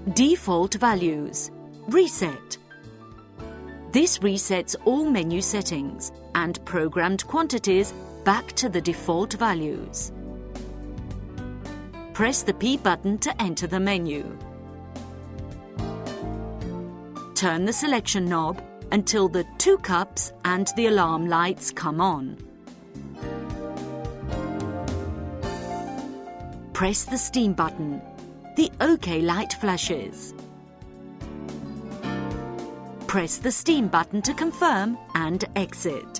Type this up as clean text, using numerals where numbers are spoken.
Default values. Reset. This resets all menu settings and programmed quantities back to the default values. Press the P button to enter the menu. Turn the selection knob until the 2 cups and the alarm lights come on. Press the steam button. The OK light flashes. Press the steam button to confirm and exit.